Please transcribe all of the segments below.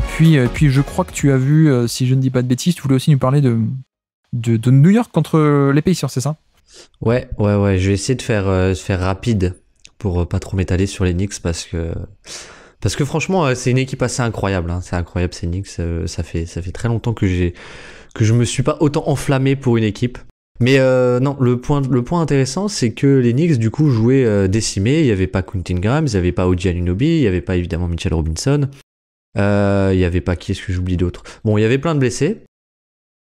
puis je crois que tu as vu, si je ne dis pas de bêtises, tu voulais aussi nous parler de New York contre les Pacers, c'est ça? Ouais. Je vais essayer de faire rapide pour pas trop m'étaler sur les Knicks parce que franchement, c'est une équipe assez incroyable. Hein. C'est incroyable ces Knicks. Ça fait très longtemps que je me suis pas autant enflammé pour une équipe. Mais non, le point intéressant, c'est que les Knicks du coup jouaient décimés. Il y avait pas Quentin Grimes, il y avait pas OG Anunoby, il y avait pas évidemment Mitchell Robinson. Il y avait pas qui est-ce que j'oublie d'autre. Bon, il y avait plein de blessés.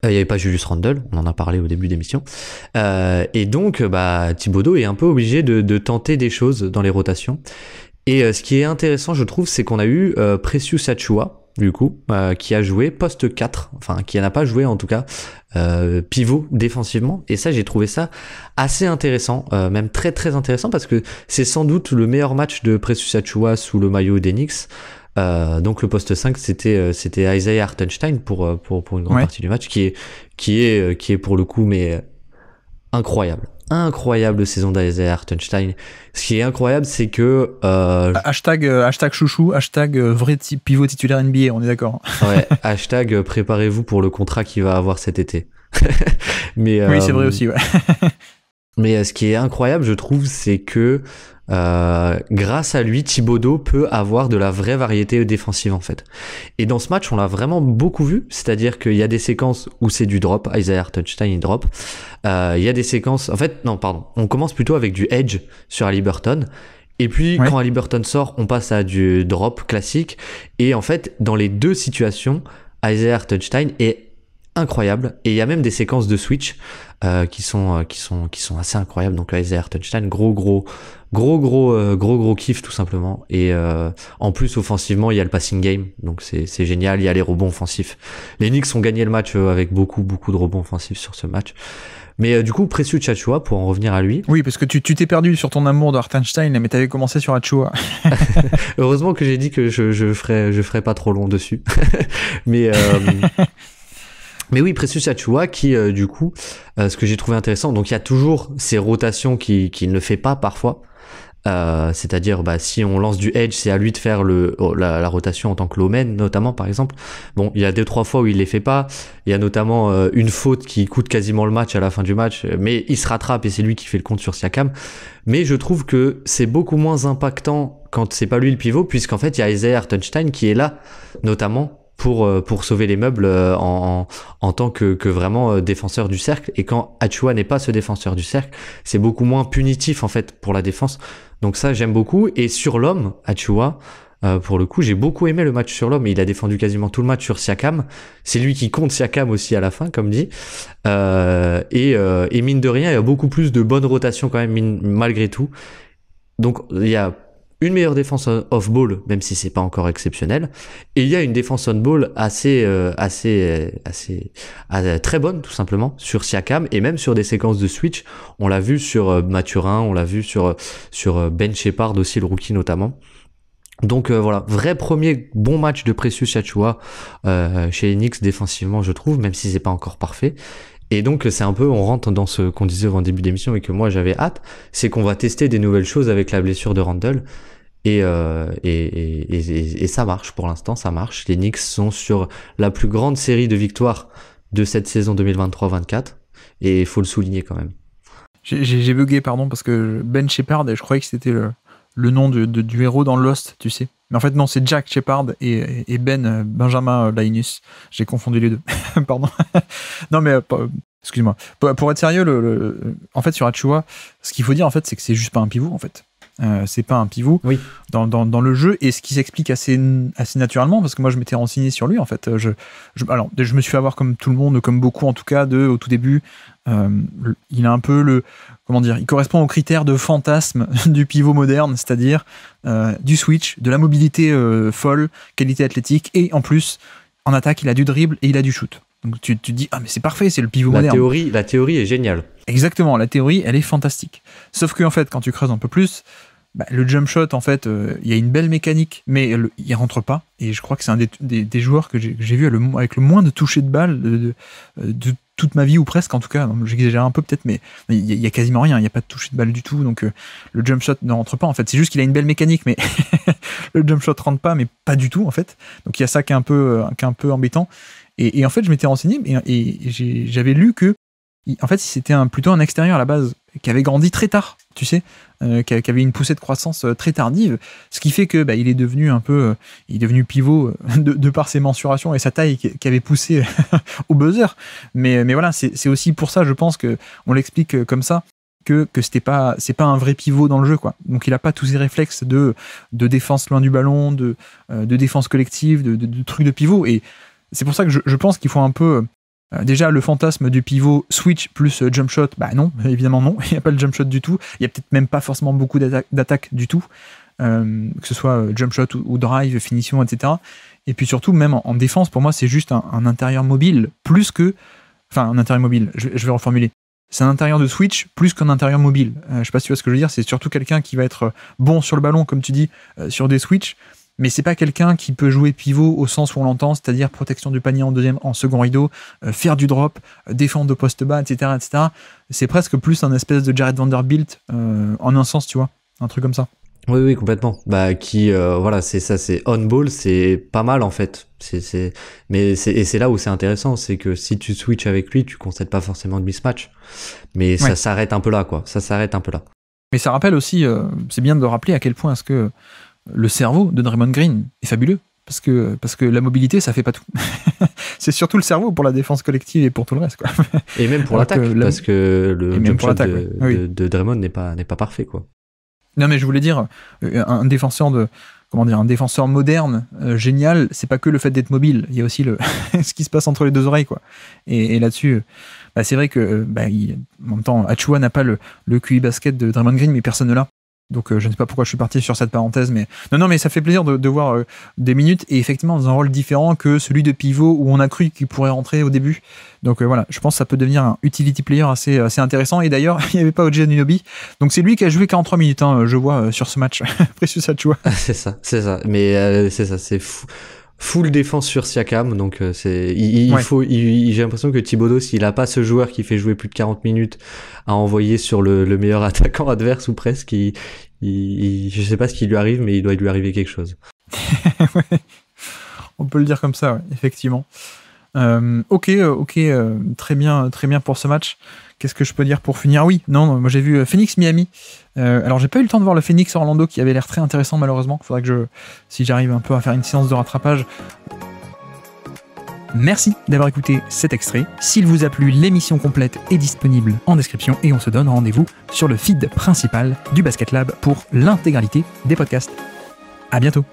Il y avait pas Julius Randle, on en a parlé au début d'émission. Et donc, Thibodeau est un peu obligé de tenter des choses dans les rotations. Et ce qui est intéressant, je trouve, c'est qu'on a eu Precious Achiuwa, du coup, qui a joué poste 4, enfin, qui n'a pas joué en tout cas, pivot défensivement. Et ça, j'ai trouvé ça assez intéressant, même très très intéressant, parce que c'est sans doute le meilleur match de Precious Achiuwa sous le maillot des Knicks. Donc le poste 5 c'était Isaiah Hartenstein pour une grande partie du match qui est pour le coup mais incroyable saison d'Isaiah Hartenstein. Ce qui est incroyable c'est que hashtag chouchou, vrai pivot titulaire NBA, on est d'accord. Ouais, hashtag préparez-vous pour le contrat qu'il va avoir cet été. Mais oui, c'est vrai aussi, ouais. Mais ce qui est incroyable, je trouve, c'est que grâce à lui, Thibodeau peut avoir de la vraie variété défensive en fait. Et dans ce match, on l'a vraiment beaucoup vu, c'est-à-dire qu'il y a des séquences où c'est du drop, Isaiah Hartenstein il drop. Il y a des séquences, en fait, non, pardon, on commence plutôt avec du edge sur Haliburton. Et puis quand Haliburton sort, on passe à du drop classique. Et en fait, dans les deux situations, Isaiah Hartenstein est incroyable. Et il y a même des séquences de switch qui sont assez incroyables. Donc Isaiah Hartenstein, gros kiff tout simplement. Et en plus offensivement, il y a le passing game, donc c'est génial. Il y a les rebonds offensifs. Les Knicks ont gagné le match avec beaucoup de rebonds offensifs sur ce match. Mais du coup, Precious Achiuwa, pour en revenir à lui. Oui, parce que tu t'es perdu sur ton amour de Hartenstein, mais t'avais commencé sur Achiuwa. Heureusement que j'ai dit que je ferais pas trop long dessus. Mais Precious Achiuwa qui, du coup, ce que j'ai trouvé intéressant, donc il y a toujours ces rotations qu'il ne fait pas parfois. C'est-à-dire, si on lance du edge, c'est à lui de faire la rotation en tant que lawman, notamment, par exemple. Bon, il y a 2-3 fois où il les fait pas. Il y a notamment une faute qui coûte quasiment le match à la fin du match, mais il se rattrape et c'est lui qui fait le compte sur Siakam. Mais je trouve que c'est beaucoup moins impactant quand c'est pas lui le pivot, puisqu'en fait, il y a Isaiah Hartenstein qui est là, notamment, pour sauver les meubles en tant que vraiment défenseur du cercle. Et quand Achiuwa n'est pas ce défenseur du cercle, c'est beaucoup moins punitif en fait pour la défense. Donc ça, j'aime beaucoup. Et sur l'homme, Achiuwa, pour le coup, j'ai beaucoup aimé le match sur l'homme. Il a défendu quasiment tout le match sur Siakam. C'est lui qui compte Siakam aussi à la fin, comme dit. Et mine de rien, il y a beaucoup plus de bonnes rotations quand même, malgré tout. Donc il y a une meilleure défense off-ball, même si c'est pas encore exceptionnel. Et il y a une défense on-ball assez très bonne, tout simplement, sur Siakam, et même sur des séquences de switch. On l'a vu sur Mathurin, on l'a vu sur Ben Sheppard aussi, le rookie notamment. Donc voilà, vrai premier bon match de Precious Achiuwa chez les Knicks défensivement, je trouve, même si c'est pas encore parfait. Et donc c'est un peu, on rentre dans ce qu'on disait en début d'émission et que moi j'avais hâte, c'est qu'on va tester des nouvelles choses avec la blessure de Randle. Et ça marche pour l'instant, ça marche. Les Knicks sont sur la plus grande série de victoires de cette saison 2023-24 et il faut le souligner quand même. J'ai bugué, pardon, parce que Ben Sheppard, je croyais que c'était le nom du héros dans Lost, tu sais. Mais en fait non, c'est Jack Sheppard et Benjamin Linus. J'ai confondu les deux. Pardon. Non mais excuse-moi. Pour être sérieux, en fait sur Achiuwa, ce qu'il faut dire en fait, c'est que c'est juste pas un pivot en fait. C'est pas un pivot dans le jeu, et ce qui s'explique assez naturellement, parce que moi je m'étais renseigné sur lui en fait. Je me suis fait avoir comme tout le monde, comme beaucoup en tout cas, au tout début. Il a un peu il correspond aux critères de fantasme du pivot moderne, c'est-à-dire du switch, de la mobilité folle, qualité athlétique, et en plus en attaque il a du dribble et il a du shoot. Donc tu te dis, ah mais c'est parfait, c'est le pivot moderne. La théorie est géniale. Exactement, la théorie elle est fantastique. Sauf que en fait quand tu creuses un peu plus, le jump shot en fait, il y a une belle mécanique, mais il rentre pas. Et je crois que c'est un des joueurs que j'ai vu avec le moins de toucher de balle de toute ma vie, ou presque en tout cas, j'exagère un peu peut-être, mais il y a quasiment rien, il n'y a pas de toucher de balle du tout, donc le jump shot ne rentre pas en fait. C'est juste qu'il a une belle mécanique, mais le jump shot rentre pas, mais pas du tout en fait. Donc il y a ça qui est un peu embêtant. Et en fait, je m'étais renseigné et j'avais lu que en fait, c'était plutôt un extérieur à la base qui avait grandi très tard, tu sais, qui avait une poussée de croissance très tardive, ce qui fait que il est devenu il est devenu pivot de par ses mensurations et sa taille qui avait poussé au buzzer. Mais voilà, c'est aussi pour ça, je pense que on l'explique comme ça, que c'est pas un vrai pivot dans le jeu, quoi. Donc il a pas tous ces réflexes de défense loin du ballon, de défense collective, de trucs de pivot. Et c'est pour ça que je pense qu'il faut un peu déjà le fantasme du pivot switch plus jump shot, non, évidemment non, il n'y a pas le jump shot du tout, il n'y a peut-être même pas forcément beaucoup d'attaques du tout, que ce soit jump shot ou drive, finition, etc. Et puis surtout, même en défense, pour moi, c'est juste un intérieur mobile, plus que... Enfin, un intérieur mobile, je vais reformuler. C'est un intérieur de switch plus qu'un intérieur mobile. Je sais pas si tu vois ce que je veux dire, c'est surtout quelqu'un qui va être bon sur le ballon, comme tu dis, sur des switches, mais c'est pas quelqu'un qui peut jouer pivot au sens où on l'entend, c'est-à-dire protection du panier en second rideau, faire du drop, défendre de poste bas, etc., etc. C'est presque plus un espèce de Jared Vanderbilt en un sens, tu vois, un truc comme ça. Oui, complètement. Voilà, c'est ça, c'est on-ball, c'est pas mal en fait. Mais c'est là où c'est intéressant, c'est que si tu switches avec lui, tu constates pas forcément de mismatch. Mais ça s'arrête un peu là, quoi. Ça s'arrête un peu là. Mais ça rappelle aussi, c'est bien de rappeler à quel point est-ce que le cerveau de Draymond Green est fabuleux. Parce que la mobilité, ça fait pas tout. C'est surtout le cerveau pour la défense collective et pour tout le reste, quoi. Et même pour l'attaque, parce que le jump shot de Draymond n'est pas parfait, quoi. Non, mais je voulais dire, un défenseur moderne, génial, c'est pas que le fait d'être mobile, il y a aussi ce qui se passe entre les deux oreilles, quoi. Et là-dessus, c'est vrai que, en même temps, Achiuwa n'a pas le QI basket de Draymond Green, mais personne ne l'a. Donc je ne sais pas pourquoi je suis parti sur cette parenthèse, mais non, mais ça fait plaisir de voir des minutes, et effectivement dans un rôle différent que celui de pivot où on a cru qu'il pourrait rentrer au début. Donc voilà, je pense que ça peut devenir un utility player assez intéressant. Et d'ailleurs, il n'y avait pas OG Anunoby, donc c'est lui qui a joué 43 minutes, je vois, sur ce match. Precious Achiuwa. C'est ça. Mais c'est ça, c'est fou. Full défense sur Siakam, donc j'ai l'impression que Thibodeau, s'il a pas ce joueur qui fait jouer plus de 40 minutes à envoyer sur le meilleur attaquant adverse ou presque, je sais pas ce qui lui arrive, mais il doit lui arriver quelque chose. Ouais. On peut le dire comme ça, ouais, effectivement. Ok, très bien pour ce match. Qu'est-ce que je peux dire pour finir ? Oui, non, moi j'ai vu Phoenix-Miami. Alors j'ai pas eu le temps de voir le Phoenix-Orlando qui avait l'air très intéressant malheureusement. Faudrait que si j'arrive un peu à faire une séance de rattrapage. Merci d'avoir écouté cet extrait. S'il vous a plu, l'émission complète est disponible en description et on se donne rendez-vous sur le feed principal du Basket Lab pour l'intégralité des podcasts. À bientôt.